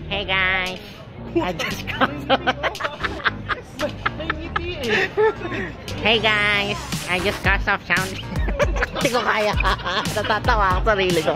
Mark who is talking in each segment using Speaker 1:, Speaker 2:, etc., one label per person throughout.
Speaker 1: Hey guys, I just got Hey guys, I just got off sound. Hindi ko kaya. Natatawa ako sa sarili ko.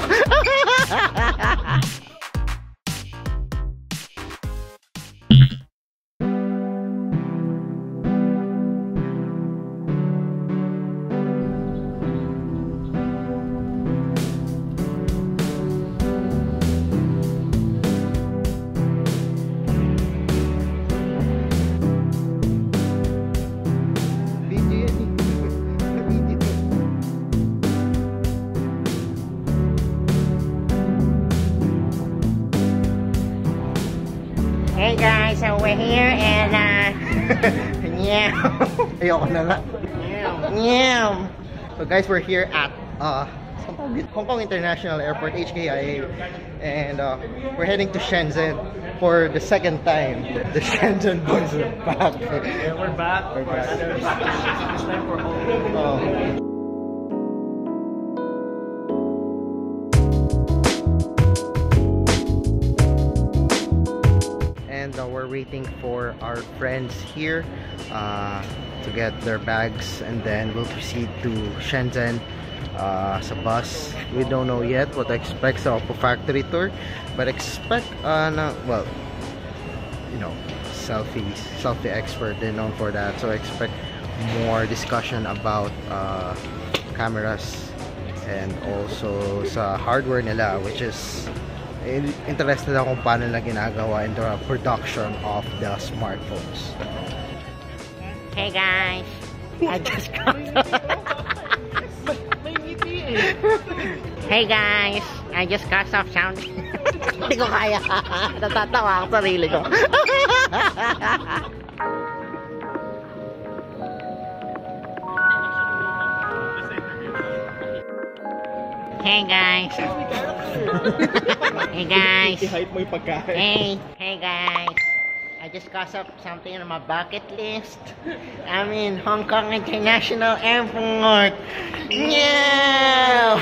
Speaker 1: Hey guys, so we're here and yeah. Ayoko na nga. Yeah. So guys, we're here at Hong Kong International Airport, HKIA, and we're heading to Shenzhen for the second time. The Shenzhen boys are back.
Speaker 2: Yeah, we're back. We're back. This time for home.
Speaker 3: And we're waiting for our friends here to get their bags, and then we'll proceed to Shenzhen sa bus. We don't know yet what to expect sa Oppo factory tour, but expect well, you know, selfie expert, they're known for that, so expect more discussion about cameras and also sa hardware nila, which is interested ako kung paano nila ginagawa in the production of the smartphones.
Speaker 1: Hey guys, I just got Hey guys, I just got off sound. Hindi ko kaya. Natatawa ako sa sarili ko. Hey guys. Hey guys. Hey guys. I just got up something on my bucket list. I'm in Hong Kong International Airport. Yeah.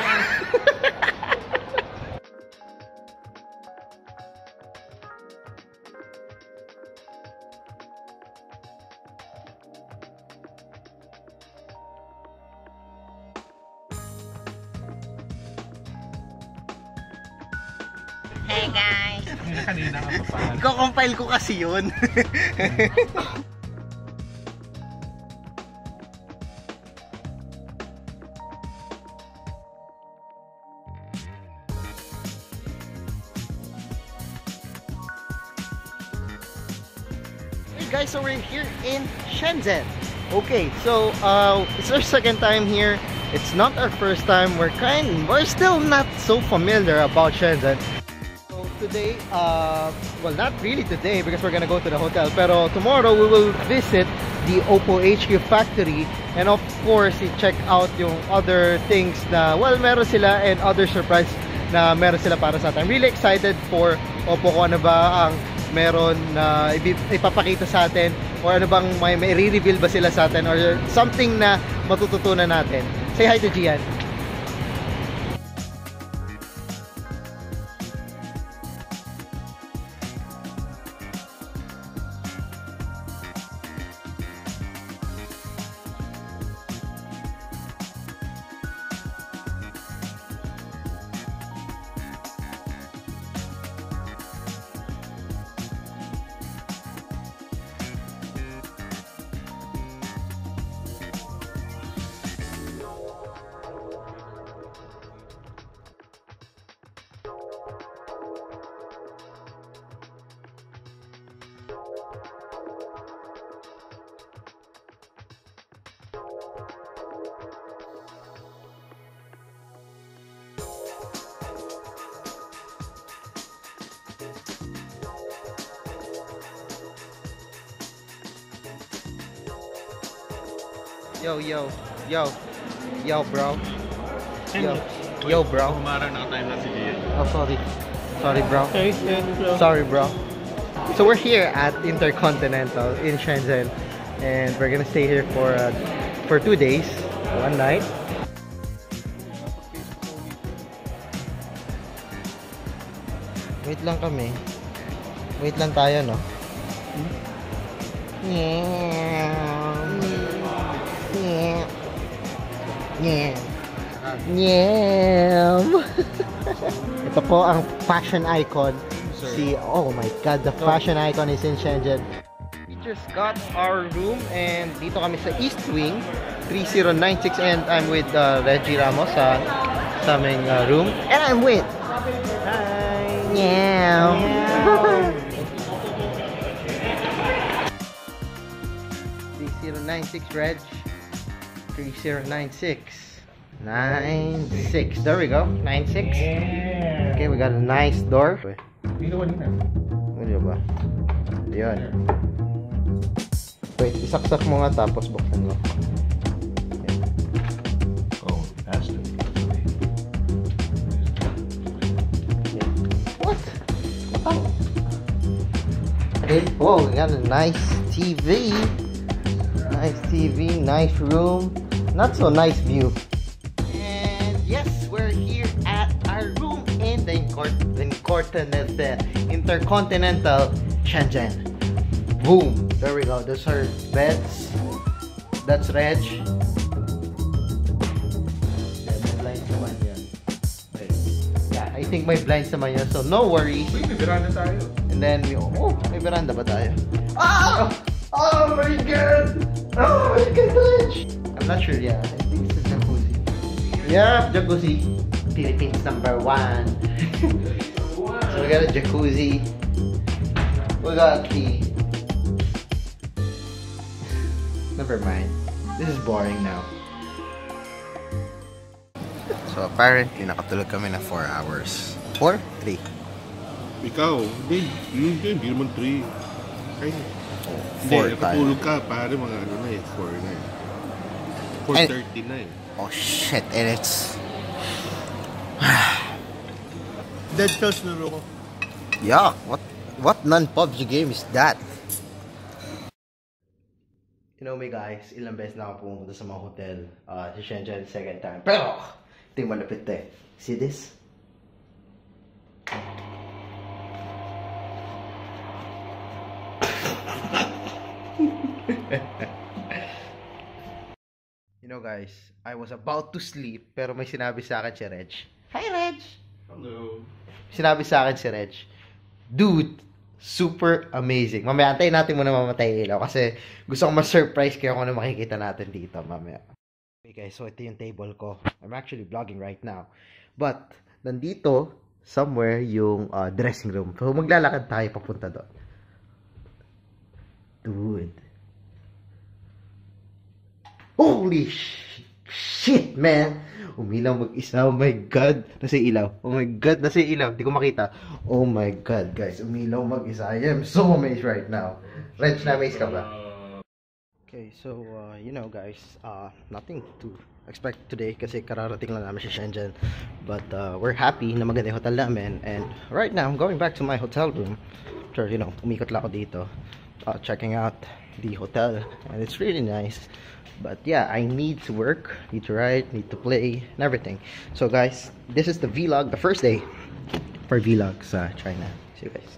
Speaker 1: Hey guys.
Speaker 2: Kanina ka pa.
Speaker 3: Iko-compile ko kasi yun. Hey guys, so we're here in Shenzhen. Okay, so it's our second time here. It's not our first time. We're still not so familiar about Shenzhen. Today, well, not really today because we're gonna go to the hotel, pero tomorrow we will visit the Oppo HQ factory and of course i-check out yung other things na, well, meron sila, and other surprise na meron sila para sa atin. I'm really excited for Oppo kung ano ba ang meron na ipapakita sa atin, or ano bang may re-reveal ba sila sa atin, or something na matututunan natin. Say hi to Gian. Yo, bro. Yo, bro. Oh, sorry, bro. Sorry, bro. So we're here at Intercontinental in Shenzhen, and we're gonna stay here for 2 days, 1 night. Wait lang kami.
Speaker 1: Wait lang tayo, no? Yeah. Yeah. Yeah. Yeah. Ito po ang fashion icon. Oh my god, the fashion icon is in Shenzhen. We just got our room and dito kami sa East Wing 3096 and I'm with Reggie Ramos sa aming room and I'm with Yeah. 3096 Reg. 3096. 96. There we go. 96. Okay, we got a nice door. Ano ba? Yun. Wait, isaksak mo nga tapos buksan mo.
Speaker 4: Oh, faster.
Speaker 1: What? Okay. Whoa, we got a nice TV. Nice TV, nice room. Not so nice view. And yes, we're here at our room in the Intercontinental Shenzhen. Boom! There we go. Those are beds. That's Reg. Yeah, I think may blinds naman yun. So no worries.
Speaker 4: Uy, may veranda tayo.
Speaker 1: And then may veranda ba tayo? Oh! Oh my god! Oh my god, Reg! I'm not sure, yeah. I think it's a jacuzzi. Yeah, jacuzzi. Philippines #1. So we got a jacuzzi. We got the... Never mind. This is boring now. So apparently, nakatulog kami na 4 hours. 4? 3?
Speaker 4: Ikaw, hindi naman 3. Ay, hindi,
Speaker 1: 4 tayo.
Speaker 4: nakatulog ka, pare mga ano na eh, 4 na eh. 4:30 na eh.
Speaker 1: Oh shit, and it's...
Speaker 4: Dead Cells na ko.
Speaker 1: Yeah, what non-PUBG game is that? You know me guys, ilang beses na ako pumunta sa mga hotel sa Shenzhen second time. Pero, ito yung malapit eh. See this? You know guys, I was about to sleep pero may sinabi sa akin si Reg. Hi Reg!
Speaker 4: Hello.
Speaker 1: Sinabi sa akin si Reg, dude, super amazing. Mamaya, antayin natin muna mamatay yung ilaw kasi gusto kong ma-surprise kayo kung ano makikita natin dito mamaya. Okay guys, so ito yung table ko. I'm actually vlogging right now. But, nandito, somewhere, yung dressing room. So, maglalakad tayo papunta doon. Dude. Holy shit, man! Umilaw mag-isa. Oh my God. Nasa ilaw. Oh my God. Nasa ilaw. Hindi ko makita. Oh my God, guys. Umilaw mag-isa. I am so amazed right now. Reg, na-amaze ka ba? Okay, so, you know, guys. Nothing to expect today kasi kararating lang namin sa Shenzhen. But, we're happy na maganda yung hotel namin. And right now, I'm going back to my hotel room. After, you know, umikot lang ako dito. Checking out the hotel. And it's really nice. But yeah, I need to work, need to write, need to play, and everything. So guys, this is the vlog, the first day for vlog sa China. See you guys.